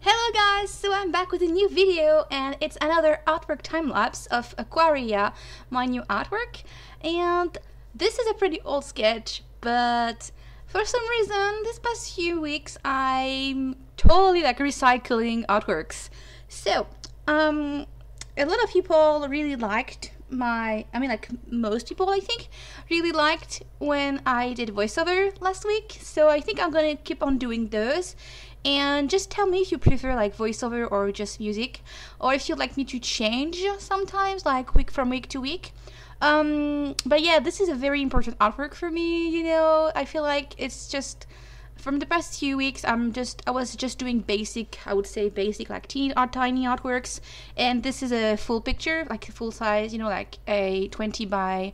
Hello guys, so I'm back with a new video and it's another artwork time-lapse of Aquaria, my new artwork. And this is a pretty old sketch, but for some reason this past few weeks I'm totally recycling artworks. So, a lot of people really liked most people I think really liked when I did voiceover last week, so I think I'm gonna keep on doing those. And just tell me if you prefer voiceover or just music, or if you'd like me to change sometimes, week from week to week. But yeah, this is a very important artwork for me. I feel like it's just from the past few weeks I was just doing basic, I would say basic tiny artworks, and this is a full picture, a full size, a 20 by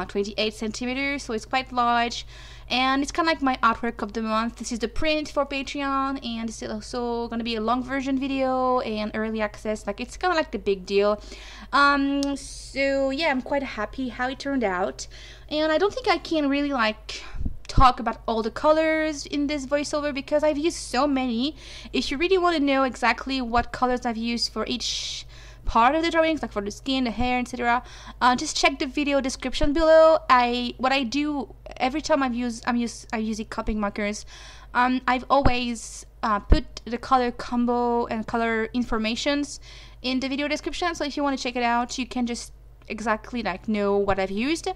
28 centimeters, so it's quite large, and it's kind of my artwork of the month. This is the print for Patreon, and it's also gonna be a long version video and early access. It's kind of the big deal. So yeah, I'm quite happy how it turned out, and I don't think I can really talk about all the colors in this voiceover because I've used so many. If you really want to know exactly what colors I've used for each part of the drawings, for the skin, the hair, etc., just check the video description below. What I do every time I'm using COPIC markers, I've always put the color combo and color informations in the video description, so if you want to check it out you can just exactly know what I've used.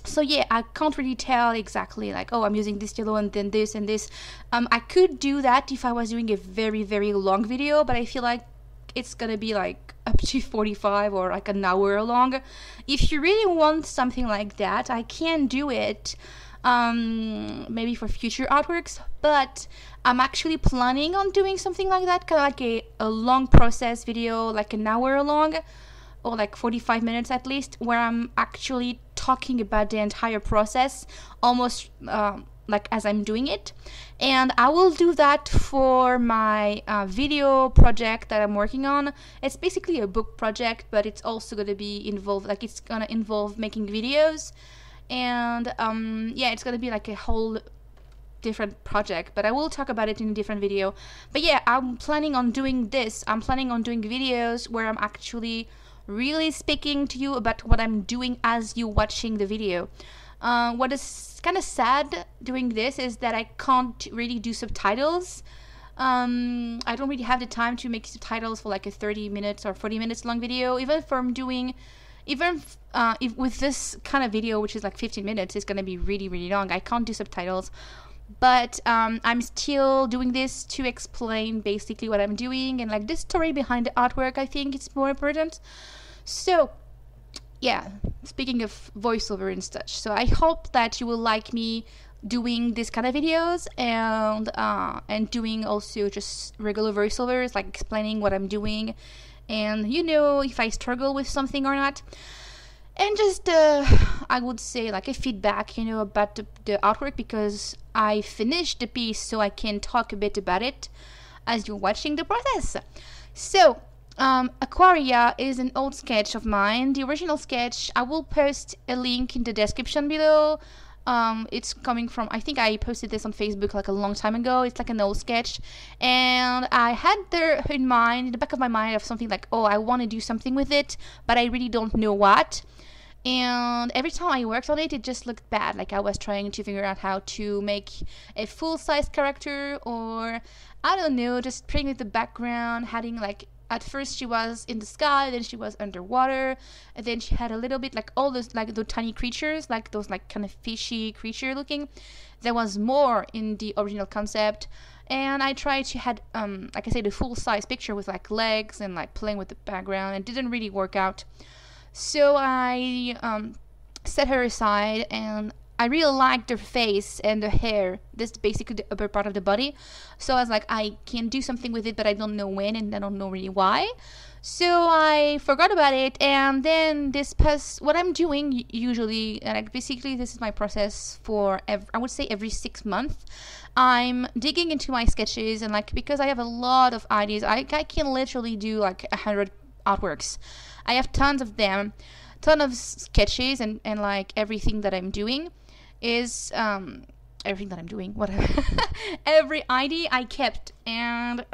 So yeah, I can't really tell exactly oh, I'm using this yellow and then this and this. I could do that if I was doing a very, very long video, but I feel like it's gonna be up to 45 or an hour long. If you really want something like that, I can do it maybe for future artworks, but I'm actually planning on doing something like that, kind of a long process video, an hour long, or 45 minutes at least, where I'm actually talking about the entire process, almost as I'm doing it. And I will do that for my video project that I'm working on. It's basically a book project, but it's also going to be involved, it's going to involve making videos. And yeah, it's going to be a whole different project, but I will talk about it in a different video. But yeah, I'm planning on doing this. I'm planning on doing videos where I'm actually really speaking to you about what I'm doing as you watching the video. What is kind of sad doing this is that I can't really do subtitles. I don't really have the time to make subtitles for a 30 minutes or 40 minutes long video. If with this kind of video, which is 15 minutes, it's gonna be really, really long. I can't do subtitles. But I'm still doing this to explain basically what I'm doing, and the story behind the artwork. I think it's more important. So yeah, speaking of voiceover and such, so I hope that you will like me doing this kind of videos, and doing also just regular voiceovers, explaining what I'm doing, and if I struggle with something or not. And just, I would say, a feedback, about the artwork, because I finished the piece, so I can talk a bit about it as you're watching the process. So, Aquaria is an old sketch of mine. The original sketch, I will post a link in the description below. It's coming from, I think I posted this on Facebook a long time ago. It's an old sketch, and I had there in the back of my mind, of something oh, I want to do something with it, but I really don't know what. And every time I worked on it, it just looked bad. I was trying to figure out how to make a full-size character, or I don't know, just playing with the background, having at first she was in the sky, then she was underwater, and then she had a little bit all those the tiny creatures, those kind of fishy creature looking. There was more in the original concept, and I tried to had like I said, a full-size picture with legs and playing with the background. It didn't really work out. So I set her aside, and I really liked her face and the hair. This is basically the upper part of the body. So I was I can do something with it, but I don't know when, and I don't know really why. So I forgot about it, and then what I'm doing usually, basically this is my process for I would say every 6 months. I'm digging into my sketches, and because I have a lot of ideas, I can literally do 100 artworks. I have tons of them, ton of sketches, and everything that I'm doing is everything that I'm doing, whatever. Every ID I kept, and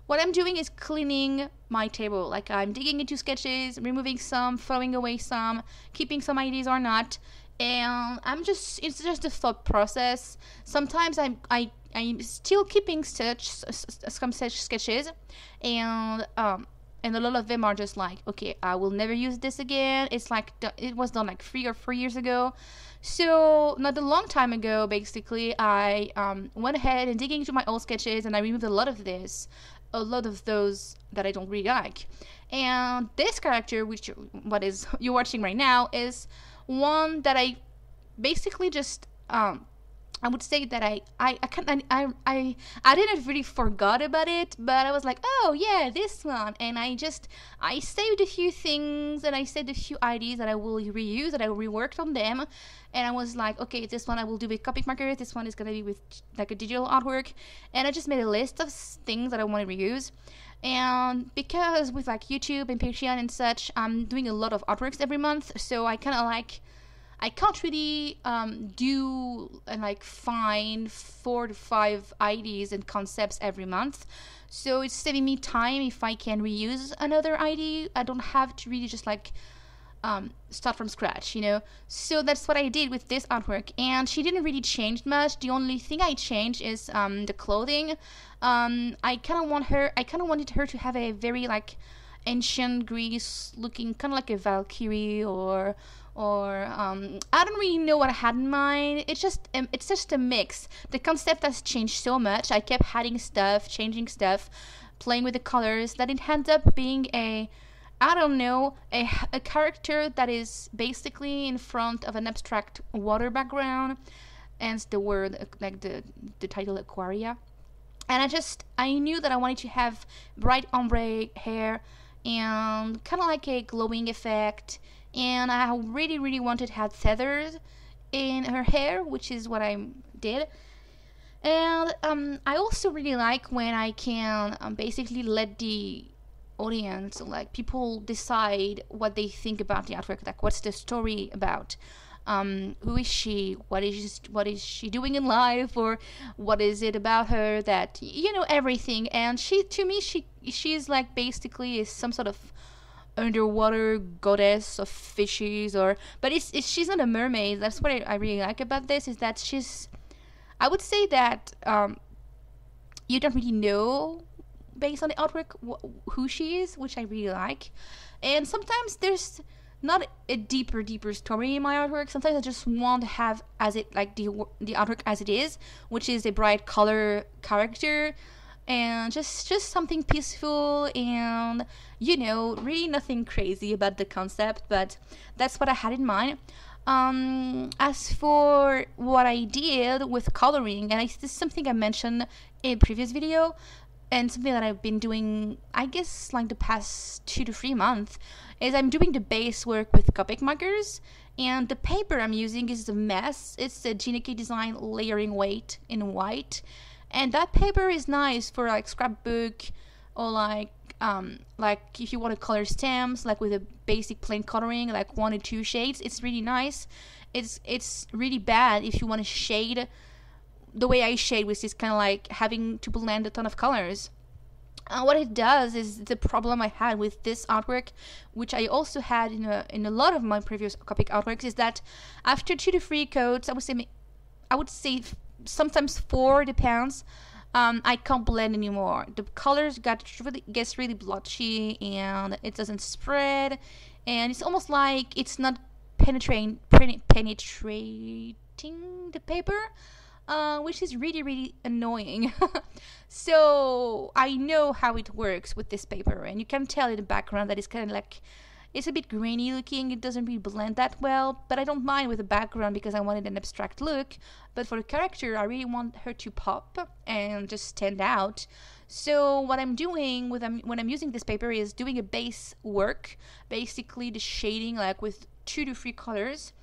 what I'm doing is cleaning my table. Like, I'm digging into sketches, removing some, throwing away some, keeping some ideas or not. And it's just a thought process. Sometimes I'm still keeping some such sketches, and a lot of them are just like, okay, I will never use this again. It's like, it was done like 3 or 4 years ago. So not a long time ago, basically, I went ahead and digging into my old sketches, and I removed a lot of those that I don't really like. And this character, which you're watching right now, is one that I basically just I would say that I didn't really forgot about it, but I was like, oh yeah, this one, and I saved a few things, and I saved a few ideas that I will reuse, that I reworked on them, and I was like, okay, this one I will do with COPIC MARKER, this one is gonna be with like a digital artwork, and I just made a list of things that I want to reuse. And because with like YouTube and Patreon and such, I'm doing a lot of artworks every month, so I kind of like, I can't really do and like find 4 to 5 ideas and concepts every month. So it's saving me time if I can reuse another idea. I don't have to really just like start from scratch, you know. So that's what I did with this artwork, and she didn't really change much. The only thing I changed is the clothing. I kind of wanted her to have a very like ancient Greece looking, kind of like a Valkyrie, or I don't really know what I had in mind. It's just a mix. The concept has changed so much. I kept adding stuff, changing stuff, playing with the colors, that it ends up being a character that is basically in front of an abstract water background, and the word, like the title, Aquaria. And I knew that I wanted to have bright ombre hair and kind of like a glowing effect, and I really, really wanted to have feathers in her hair, which is what I did. And I also really like when I can basically let the audience, like people, decide what they think about the artwork, like what's the story about, who is she, what is she doing in life, or what is it about her that, you know, everything. And she's like basically is some sort of underwater goddess of fishes, but she's not a mermaid. That's what I really like about this, is that I would say that you don't really know based on the artwork who she is, which I really like. And sometimes there's not a deeper story in my artwork. Sometimes I just want to have as it, like the artwork as it is, which is a bright color character, and just something peaceful, and, you know, really nothing crazy about the concept. But that's what I had in mind. As for what I did with coloring, and this is something I mentioned in a previous video, and something that I've been doing, I guess, like the past 2 to 3 months, is I'm doing the base work with COPIC markers, and the paper I'm using is a mess. It's a GNK Design layering weight in white, and that paper is nice for like scrapbook, or like if you want to color stems, like with a basic plain coloring, like 1 or 2 shades. It's really nice. It's really bad if you want to shade the way I shade, which is kind of like having to blend a ton of colors. What it does is the problem I had with this artwork, which I also had in a lot of my previous COPIC artworks, is that after 2 to 3 coats, I would say sometimes 4, depends, I can't blend anymore. The colors gets really blotchy, and it doesn't spread, and it's almost like it's not penetrating the paper, which is really, really annoying. So I know how it works with this paper, and you can tell in the background that it's kind of like, it's a bit grainy looking. It doesn't really blend that well, but I don't mind with the background because I wanted an abstract look. But for the character, I really want her to pop and just stand out. So what I'm doing when I'm using this paper is doing a base work, basically the shading, like with 2 to 3 colors,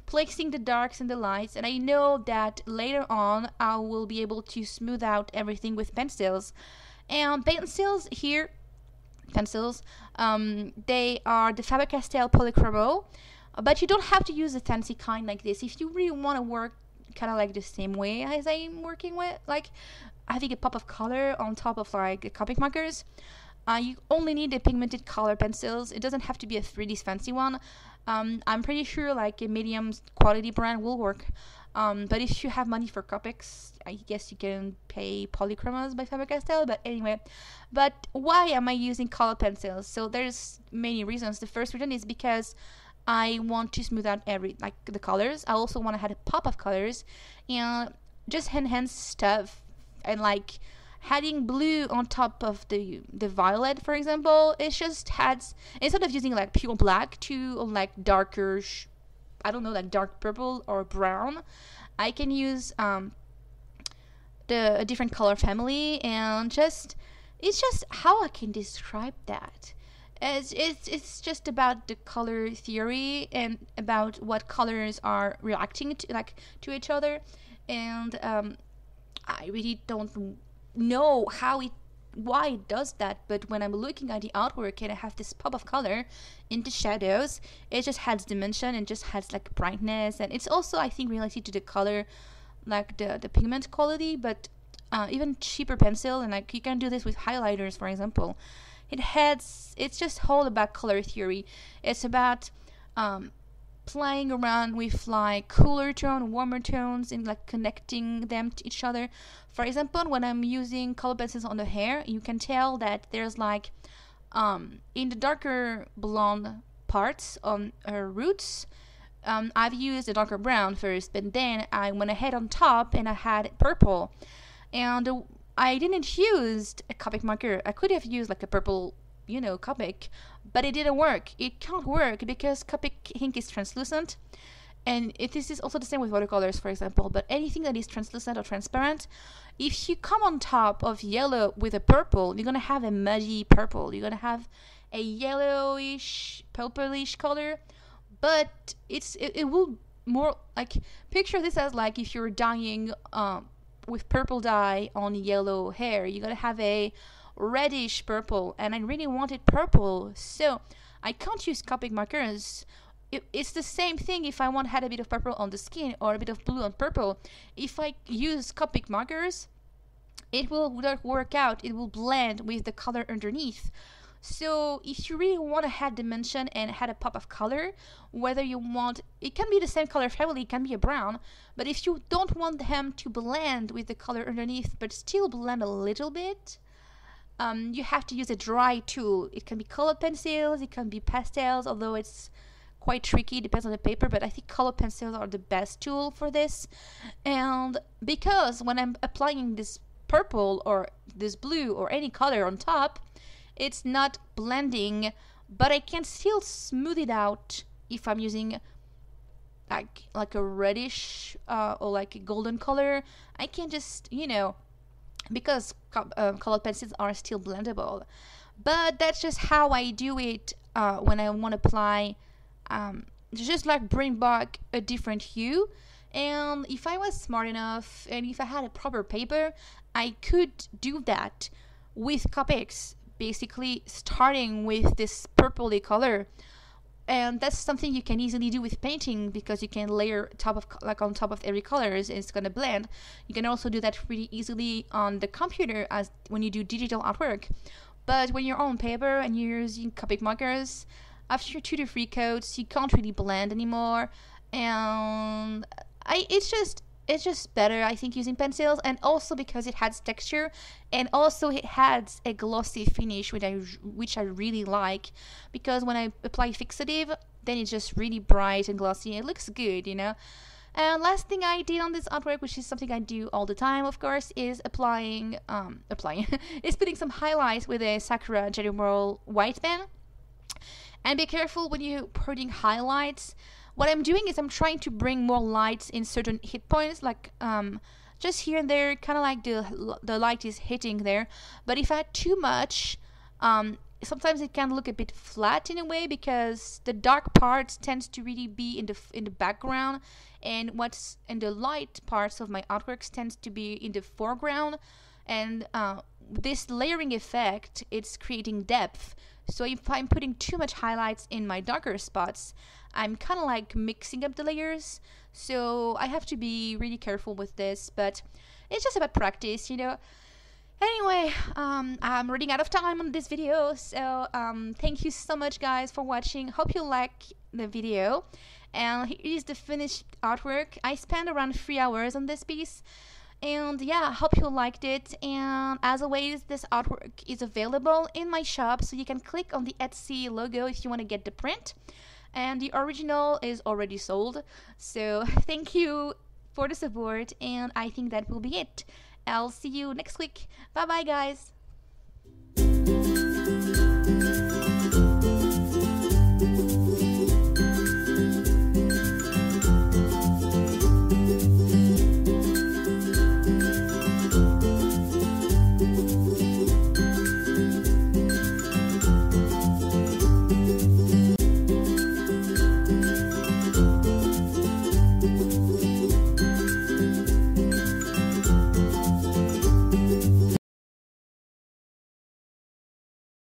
placing the darks and the lights. And I know that later on I will be able to smooth out everything with pencils. And pencils, they are the Faber-Castell Polychromo. But you don't have to use a fancy kind like this. If you really want to work kind of like the same way as I'm working with, like having a pop of color on top of like Copic markers, you only need the pigmented color pencils. It doesn't have to be a 3D fancy one. I'm pretty sure like a medium quality brand will work. But if you have money for Copics, I guess you can pay Polychromas by Faber-Castell. But anyway, but why am I using color pencils? So there's many reasons. The first reason is because I want to smooth out the colors. I also want to have a pop of colors and just enhance stuff, and like adding blue on top of the violet, for example, it just adds, instead of using like pure black to like darker I don't know, like dark purple or brown, I can use a different color family, and it's just how I can describe that. It's just about the color theory and about what colors are reacting to each other, and I really don't know why it does that, but when I'm looking at the artwork and I have this pop of color in the shadows, it just adds dimension and just adds like brightness, and it's also, I think, related to the color, like the pigment quality. But even cheaper pencil, and like you can do this with highlighters, for example, it's just all about color theory. It's about playing around with like cooler tone, warmer tones, and like connecting them to each other. For example, when I'm using color pencils on the hair, you can tell that there's like in the darker blonde parts on her roots, I've used a darker brown first, but then I went ahead on top and I had purple, and I didn't use a Copic marker. I could have used like a purple, Copic, but it didn't work. It can't work because Copic ink is translucent, and this is also the same with watercolors, for example. But anything that is translucent or transparent, if you come on top of yellow with a purple, you're gonna have a muddy purple. You're gonna have a yellowish, purplish color, but it will more like, picture this as like if you're dyeing with purple dye on yellow hair, you're gonna have a reddish purple, and I really wanted purple, so I can't use Copic markers. It's the same thing if I had a bit of purple on the skin or a bit of blue on purple. If I use Copic markers, it will not work out. It will blend with the color underneath. So if you really want to add dimension and add a pop of color, whether you want, it can be the same color family, it can be a brown, but if you don't want them to blend with the color underneath but still blend a little bit, you have to use a dry tool. It can be colored pencils, it can be pastels, although it's quite tricky, depends on the paper, but I think colored pencils are the best tool for this. And because when I'm applying this purple or this blue or any color on top, it's not blending, but I can still smooth it out if I'm using like a reddish or like a golden color. I can just, because colored pencils are still blendable. But that's just how I do it when I want to apply, just like bring back a different hue. And if I was smart enough and if I had a proper paper, I could do that with Copics, basically starting with this purpley color. And that's something you can easily do with painting, because you can layer on top of every color, and it's gonna blend. You can also do that really easily on the computer as when you do digital artwork. But when you're on paper and you're using Copic markers, after 2 to 3 coats, you can't really blend anymore. And it's just better, I think, using pencils, and also because it adds texture, and also it adds a glossy finish, which I really like, because when I apply fixative, then it's just really bright and glossy. It looks good, And last thing I did on this artwork, which is something I do all the time, of course, is is putting some highlights with a Sakura General white pen. And be careful when you're putting highlights. What I'm doing is I'm trying to bring more lights in certain hit points, like just here and there, kind of like the light is hitting there. But if I add too much, sometimes it can look a bit flat in a way, because the dark parts tends to really be in the background, and what's in the light parts of my artworks tends to be in the foreground. And this layering effect, it's creating depth. So if I'm putting too much highlights in my darker spots, I'm kind of like mixing up the layers. So I have to be really careful with this, but it's just about practice, you know. Anyway, I'm running out of time on this video, so thank you so much guys for watching. Hope you like the video. And here is the finished artwork. I spent around 3 hours on this piece. And yeah, I hope you liked it. And as always, this artwork is available in my shop, so you can click on the Etsy logo if you want to get the print. And the original is already sold. So thank you for the support, and I think that will be it. I'll see you next week. Bye bye guys.